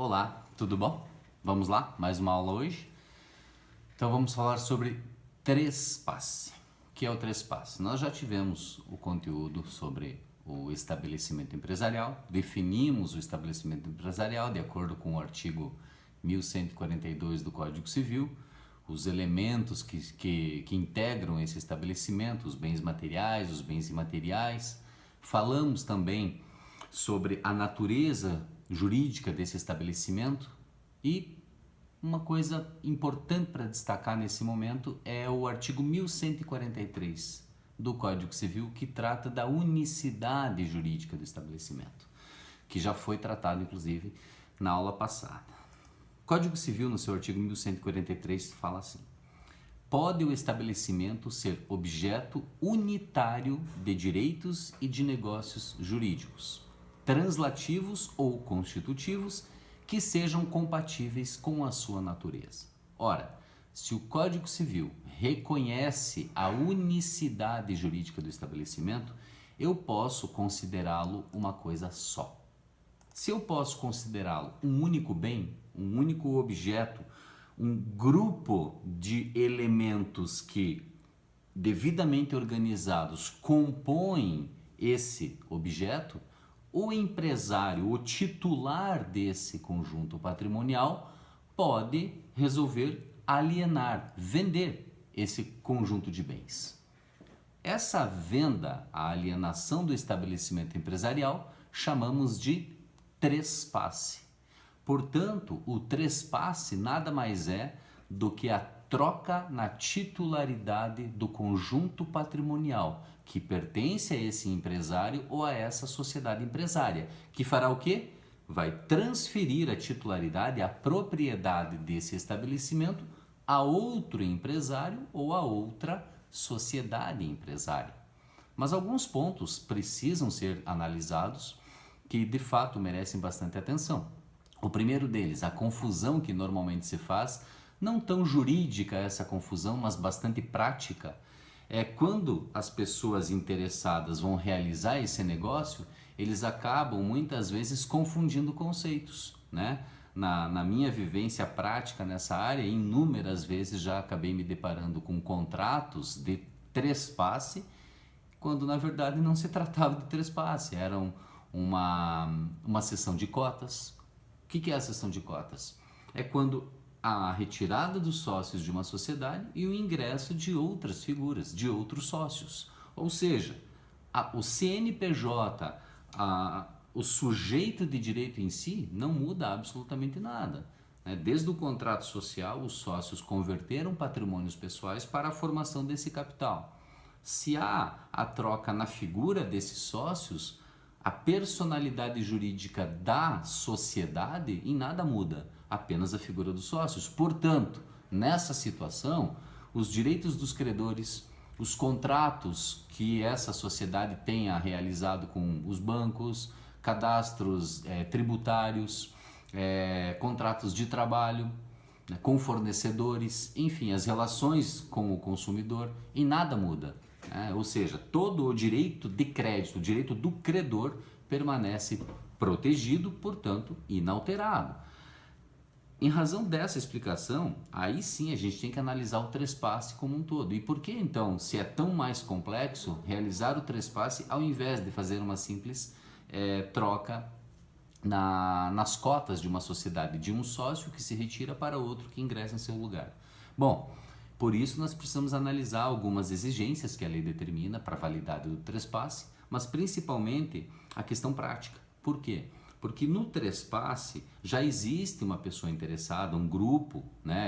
Olá, tudo bom? Vamos lá, mais uma aula hoje. Então vamos falar sobre trespasse. O que é o trespasse? Nós já tivemos o conteúdo sobre o estabelecimento empresarial, definimos o estabelecimento empresarial de acordo com o artigo 1142 do Código Civil, os elementos que integram esse estabelecimento, os bens materiais, os bens imateriais. Falamos também sobre a natureza jurídica desse estabelecimento e uma coisa importante para destacar nesse momento é o artigo 1143 do Código Civil, que trata da unicidade jurídica do estabelecimento, que já foi tratado inclusive na aula passada. O Código Civil, no seu artigo 1143, fala assim: pode o estabelecimento ser objeto unitário de direitos e de negócios jurídicos, translativos ou constitutivos, que sejam compatíveis com a sua natureza. Ora, se o Código Civil reconhece a unicidade jurídica do estabelecimento, eu posso considerá-lo uma coisa só. Se eu posso considerá-lo um único bem, um único objeto, um grupo de elementos que, devidamente organizados, compõem esse objeto, o empresário, o titular desse conjunto patrimonial, pode resolver alienar, vender esse conjunto de bens. Essa venda, a alienação do estabelecimento empresarial, chamamos de trespasse. Portanto, o trespasse nada mais é do que a troca na titularidade do conjunto patrimonial que pertence a esse empresário ou a essa sociedade empresária, que fará o quê? Vai transferir a titularidade, a propriedade desse estabelecimento a outro empresário ou a outra sociedade empresária. Mas alguns pontos precisam ser analisados que de fato merecem bastante atenção. O primeiro deles, a confusão que normalmente se faz, não tão jurídica essa confusão, mas bastante prática, é quando as pessoas interessadas vão realizar esse negócio, eles acabam muitas vezes confundindo conceitos, né? Na minha vivência prática nessa área, inúmeras vezes já acabei me deparando com contratos de trespasse, quando na verdade não se tratava de trespasse, era uma cessão de cotas. O que é a cessão de cotas? É quando a retirada dos sócios de uma sociedade e o ingresso de outras figuras, de outros sócios. Ou seja, o CNPJ, o sujeito de direito em si, não muda absolutamente nada. Desde o contrato social, os sócios converteram patrimônios pessoais para a formação desse capital. Se há a troca na figura desses sócios, a personalidade jurídica da sociedade em nada muda, apenas a figura dos sócios. Portanto, nessa situação, os direitos dos credores, os contratos que essa sociedade tenha realizado com os bancos, cadastros tributários, contratos de trabalho, com fornecedores, enfim, as relações com o consumidor, em nada muda. Ou seja, todo o direito de crédito, o direito do credor permanece protegido, portanto, inalterado. Em razão dessa explicação, aí sim a gente tem que analisar o trespasse como um todo. E por que então, se é tão mais complexo, realizar o trespasse ao invés de fazer uma simples troca nas cotas de uma sociedade, de um sócio que se retira para outro que ingressa em seu lugar? Bom, por isso nós precisamos analisar algumas exigências que a lei determina para a validade do trespasse, mas principalmente a questão prática. Por quê? Porque no trespasse já existe uma pessoa interessada, um grupo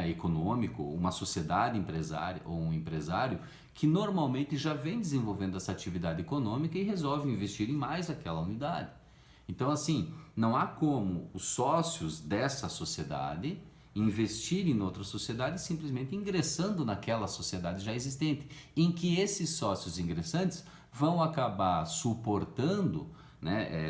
econômico, uma sociedade empresária ou um empresário que normalmente já vem desenvolvendo essa atividade econômica e resolve investir em mais aquela unidade. Então, assim, não há como os sócios dessa sociedade investirem em outra sociedade simplesmente ingressando naquela sociedade já existente, em que esses sócios ingressantes vão acabar suportando,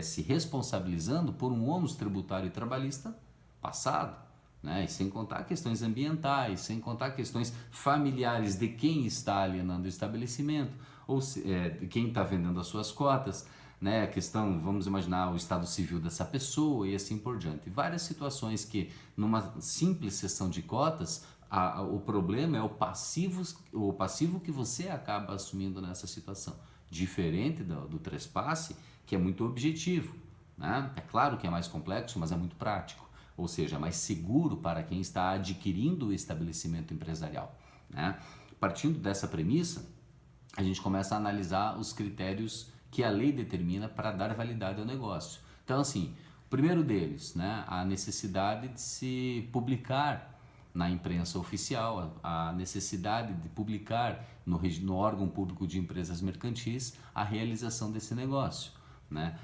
se responsabilizando por um ônus tributário e trabalhista passado, e sem contar questões ambientais, sem contar questões familiares de quem está alienando o estabelecimento, ou de quem está vendendo as suas cotas, né? A questão, vamos imaginar o estado civil dessa pessoa e assim por diante. Várias situações que, numa simples cessão de cotas, o problema é o passivo que você acaba assumindo nessa situação. Diferente do trespasse, que é muito objetivo, né? É claro que é mais complexo, mas é muito prático. Ou seja, é mais seguro para quem está adquirindo o estabelecimento empresarial, né? Partindo dessa premissa, a gente começa a analisar os critérios que a lei determina para dar validade ao negócio. Então, assim, o primeiro deles, né, a necessidade de se publicar na imprensa oficial, a necessidade de publicar no órgão público de empresas mercantis a realização desse negócio, né?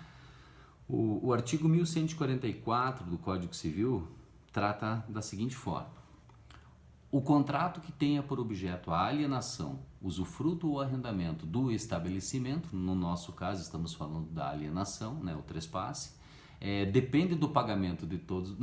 O artigo 1144 do Código Civil trata da seguinte forma: o contrato que tenha por objeto a alienação, usufruto ou arrendamento do estabelecimento, no nosso caso estamos falando da alienação, né, o trespasse, depende do pagamento de todos,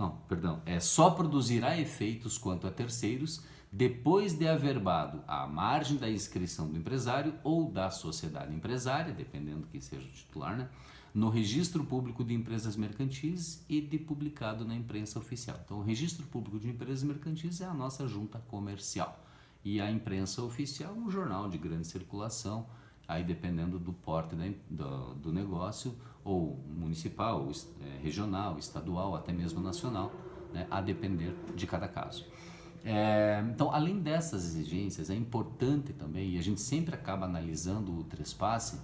só produzirá efeitos quanto a terceiros depois de averbado à margem da inscrição do empresário ou da sociedade empresária, dependendo quem seja o titular, né, no Registro Público de Empresas Mercantis e de publicado na imprensa oficial. Então, o Registro Público de Empresas Mercantis é a nossa junta comercial e a imprensa oficial um jornal de grande circulação, aí dependendo do porte do negócio, ou municipal, regional, estadual, até mesmo nacional, né, a depender de cada caso. Então, além dessas exigências, é importante também, e a gente sempre acaba analisando o trespasse,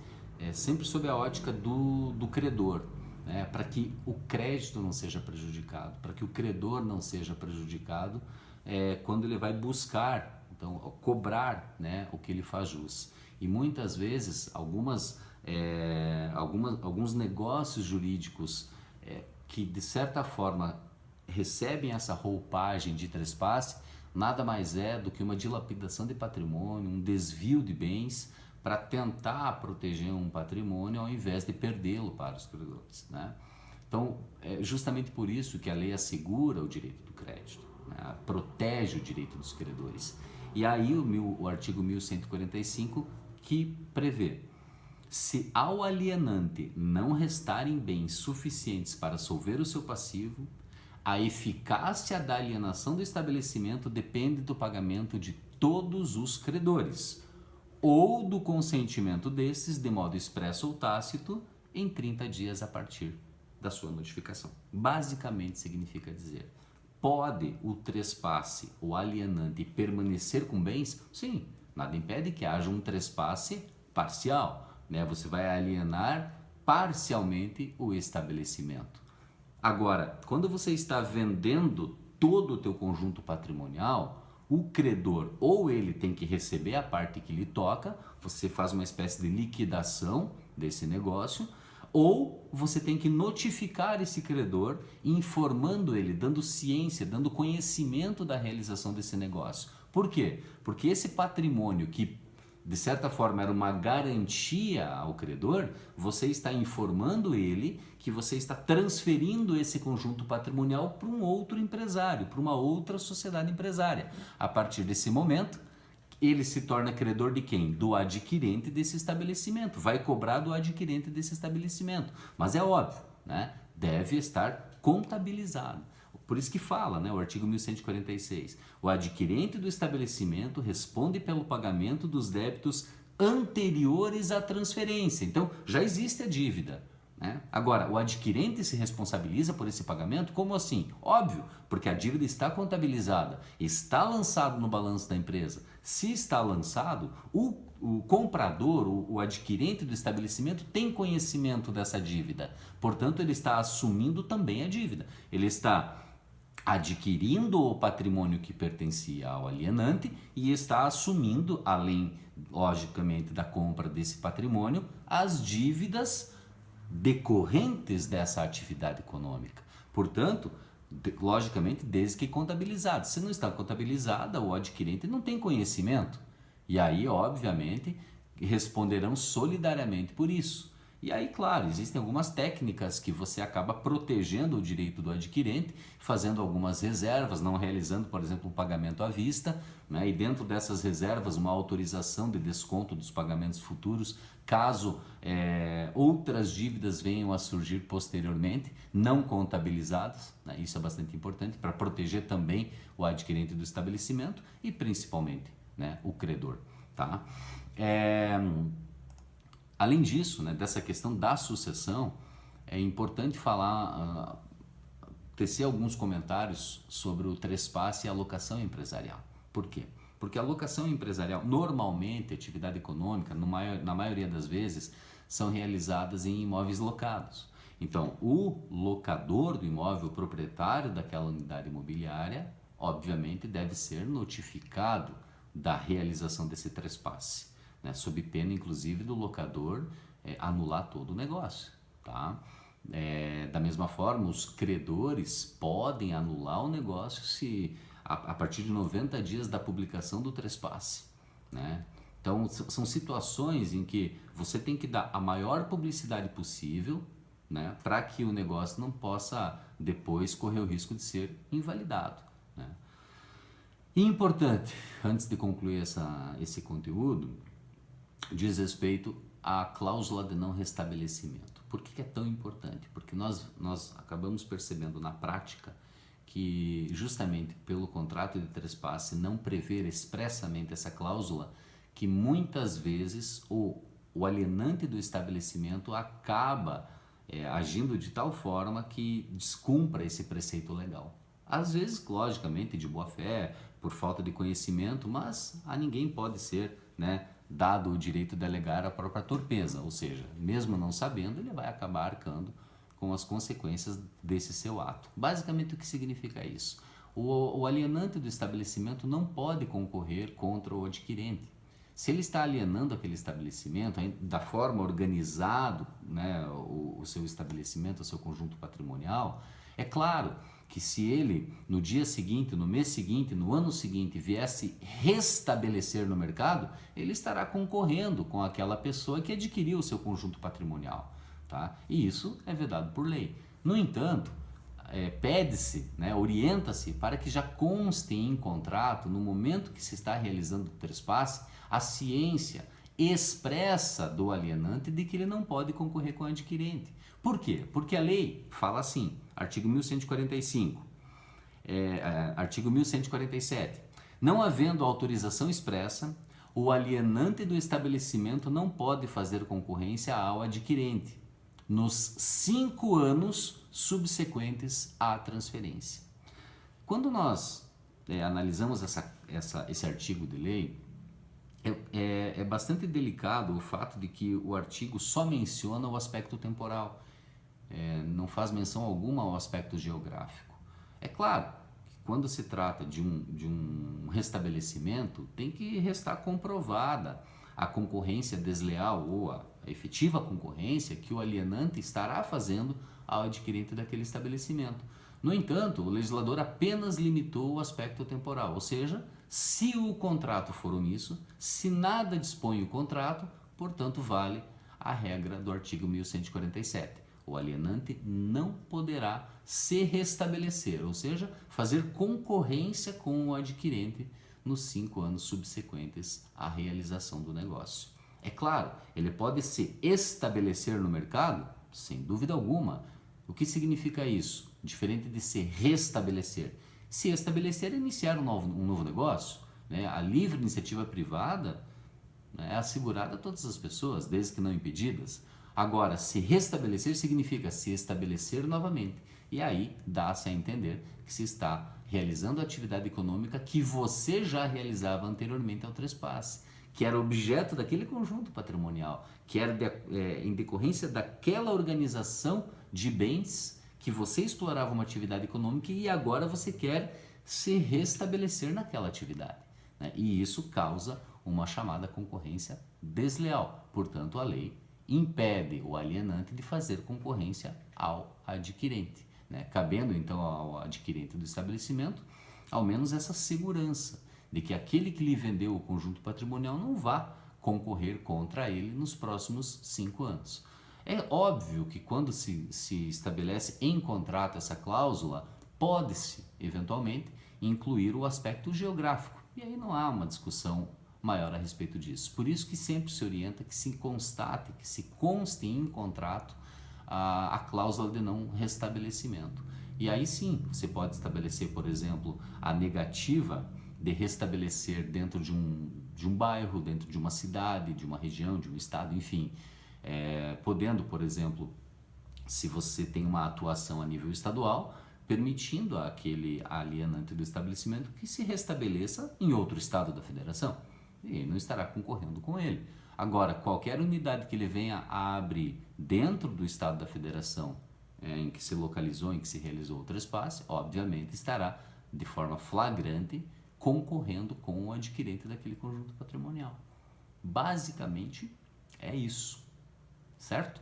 sempre sob a ótica do credor, né, para que o crédito não seja prejudicado, para que o credor não seja prejudicado quando ele vai buscar, então, cobrar, né, o que ele faz jus. E muitas vezes, alguns negócios jurídicos que, de certa forma, recebem essa roupagem de trespasse, nada mais é do que uma dilapidação de patrimônio, um desvio de bens, para tentar proteger um patrimônio ao invés de perdê-lo para os credores, né? Então, é justamente por isso que a lei assegura o direito do crédito, né? Protege o direito dos credores. E aí o artigo 1145 que prevê: se ao alienante não restarem bens suficientes para solver o seu passivo, a eficácia da alienação do estabelecimento depende do pagamento de todos os credores, ou do consentimento desses, de modo expresso ou tácito, em 30 dias a partir da sua notificação. Basicamente significa dizer, pode o trespasse, o alienante, permanecer com bens? Sim, nada impede que haja um trespasse parcial, né? Você vai alienar parcialmente o estabelecimento. Agora, quando você está vendendo todo o teu conjunto patrimonial, o credor ou ele tem que receber a parte que lhe toca, você faz uma espécie de liquidação desse negócio, ou você tem que notificar esse credor, informando ele, dando ciência, dando conhecimento da realização desse negócio. Por quê? Porque esse patrimônio que, de certa forma, era uma garantia ao credor, você está informando ele que você está transferindo esse conjunto patrimonial para um outro empresário, para uma outra sociedade empresária. A partir desse momento, ele se torna credor de quem? Do adquirente desse estabelecimento. Vai cobrar do adquirente desse estabelecimento. Mas é óbvio, né? Deve estar contabilizado. Por isso que fala, né, o artigo 1146, o adquirente do estabelecimento responde pelo pagamento dos débitos anteriores à transferência. Então, já existe a dívida, né? Agora, o adquirente se responsabiliza por esse pagamento? Como assim? Óbvio, porque a dívida está contabilizada, está lançado no balanço da empresa. Se está lançado, o comprador, o adquirente do estabelecimento tem conhecimento dessa dívida. Portanto, ele está assumindo também a dívida. Ele está adquirindo o patrimônio que pertencia ao alienante e está assumindo, além, logicamente, da compra desse patrimônio, as dívidas decorrentes dessa atividade econômica. Portanto, logicamente, desde que contabilizado. Se não está contabilizada, o adquirente não tem conhecimento. E aí, obviamente, responderão solidariamente por isso. E aí, claro, existem algumas técnicas que você acaba protegendo o direito do adquirente, fazendo algumas reservas, não realizando, por exemplo, um pagamento à vista, né? E dentro dessas reservas, uma autorização de desconto dos pagamentos futuros, caso outras dívidas venham a surgir posteriormente, não contabilizadas, né? Isso é bastante importante para proteger também o adquirente do estabelecimento e principalmente, né, o credor, tá? Além disso, né, dessa questão da sucessão, é importante falar, tecer alguns comentários sobre o trespasse e a alocação empresarial. Por quê? Porque a alocação empresarial, normalmente, atividade econômica, na maioria das vezes, são realizadas em imóveis locados. Então, o locador do imóvel, o proprietário daquela unidade imobiliária, obviamente deve ser notificado da realização desse trespasse, né? Sob pena, inclusive, do locador anular todo o negócio, tá? Da mesma forma, os credores podem anular o negócio se a partir de 90 dias da publicação do trespasse, né? Então, são situações em que você tem que dar a maior publicidade possível, né, para que o negócio não possa depois correr o risco de ser invalidado, né? E importante, antes de concluir esse conteúdo, diz respeito à cláusula de não restabelecimento. Por que é tão importante? Porque nós acabamos percebendo na prática que justamente pelo contrato de trespasse não prever expressamente essa cláusula, que muitas vezes o alienante do estabelecimento acaba agindo de tal forma que descumpra esse preceito legal. Às vezes, logicamente, de boa fé, por falta de conhecimento, mas a ninguém pode ser, né, dado o direito de alegar a própria torpeza, ou seja, mesmo não sabendo, ele vai acabar arcando com as consequências desse seu ato. Basicamente, o que significa isso? O alienante do estabelecimento não pode concorrer contra o adquirente. Se ele está alienando aquele estabelecimento, da forma organizado, né, o seu estabelecimento, o seu conjunto patrimonial, é claro que se ele no dia seguinte, no mês seguinte, no ano seguinte viesse restabelecer no mercado, ele estará concorrendo com aquela pessoa que adquiriu o seu conjunto patrimonial, tá? E isso é vedado por lei. No entanto, pede-se, né, orienta-se para que já conste em contrato, no momento que se está realizando o trespasse, a ciência expressa do alienante de que ele não pode concorrer com o adquirente. Por quê? Porque a lei fala assim, artigo 1145, artigo 1147, não havendo autorização expressa, o alienante do estabelecimento não pode fazer concorrência ao adquirente nos 5 anos subsequentes à transferência. Quando nós analisamos esse artigo de lei, é bastante delicado o fato de que o artigo só menciona o aspecto temporal, não faz menção alguma ao aspecto geográfico. É claro que quando se trata de um restabelecimento, tem que restar comprovada a concorrência desleal ou a efetiva concorrência que o alienante estará fazendo ao adquirente daquele estabelecimento. No entanto, o legislador apenas limitou o aspecto temporal, ou seja, se o contrato for omisso, se nada dispõe o contrato, portanto vale a regra do artigo 1147. O alienante não poderá se restabelecer, ou seja, fazer concorrência com o adquirente nos 5 anos subsequentes à realização do negócio. É claro, ele pode se estabelecer no mercado, sem dúvida alguma. O que significa isso? Diferente de se restabelecer. Se estabelecer é iniciar um novo negócio, né? A livre iniciativa privada, né, é assegurada a todas as pessoas, desde que não impedidas. Agora, se restabelecer significa se estabelecer novamente. E aí dá-se a entender que se está realizando a atividade econômica que você já realizava anteriormente ao trespasse, que era objeto daquele conjunto patrimonial, que era em decorrência daquela organização de bens que você explorava uma atividade econômica e agora você quer se restabelecer naquela atividade, né? E isso causa uma chamada concorrência desleal. Portanto, a lei impede o alienante de fazer concorrência ao adquirente, né? Cabendo então ao adquirente do estabelecimento ao menos essa segurança de que aquele que lhe vendeu o conjunto patrimonial não vá concorrer contra ele nos próximos 5 anos. É óbvio que quando se estabelece em contrato essa cláusula, pode-se, eventualmente, incluir o aspecto geográfico. E aí não há uma discussão maior a respeito disso. Por isso que sempre se orienta que se constate, que se conste em contrato a cláusula de não restabelecimento. E aí sim, você pode estabelecer, por exemplo, a negativa de restabelecer dentro de um bairro, dentro de uma cidade, de uma região, de um estado, enfim. Podendo, por exemplo, se você tem uma atuação a nível estadual, permitindo àquele alienante do estabelecimento que se restabeleça em outro estado da federação. E ele não estará concorrendo com ele. Agora, qualquer unidade que ele venha a abrir dentro do estado da federação em que se localizou, em que se realizou o trespasse, obviamente estará de forma flagrante concorrendo com o adquirente daquele conjunto patrimonial. Basicamente é isso, certo?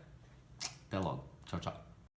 Até logo. Tchau, tchau.